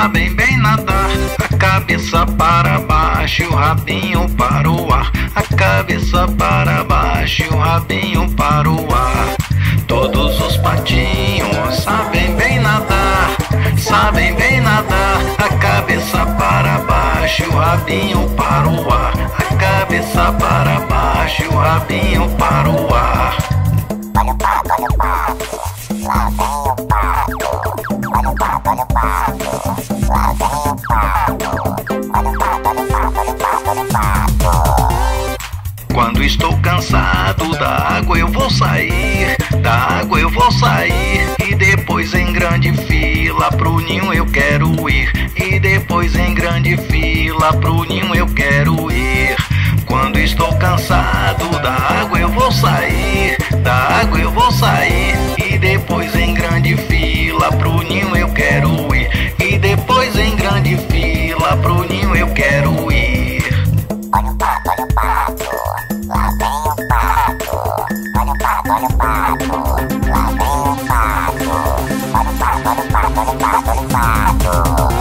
sabem bem nadar. A cabeça para baixo e o rabinho para o ar. A cabeça para baixo e o rabinho para o ar. Todos os patinhos sabem bem nadar, sabem bem nadar. A cabeça para baixo e o rabinho para o ar. A cabeça para baixo e o rabinho para o ar. Olha o pato, olha o pato. Lá vem o pato. Olha o pato, olha o pato. Lá vem o pato. Olha o pato, olha o pato, olha o pato, olha o pato. Quando estou cansado da água eu vou sair, da água eu vou sair. E depois em grande fila pro ninho eu quero ir. E depois em grande fila pro ninho eu quero ir. Quando estou cansado da água eu vou sair, da água eu vou sair. E depois em grande fila pro ninho eu quero ir. E depois em grande fila pro ninho eu quero ir. Olha o pato, olha o pato. Lá vem o pato. Olha o pato, olha o pato. Lá vem o pato. Olha o pato, olha o pato, olha o pato, olha o pato.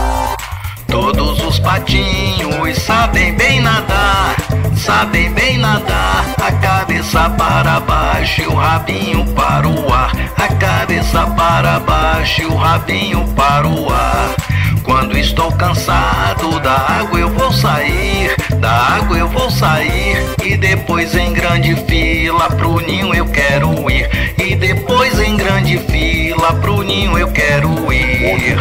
Todos os patinhos sabem bem nadar, sabem bem nadar. A cabeça para baixo e o rabinho para o ar. A cabeça para baixo e o rabinho para o ar. Quando estou cansado da água eu vou sair, da água eu vou sair. E depois em grande fila pro ninho eu quero ir. E depois em grande fila pro ninho eu quero ir.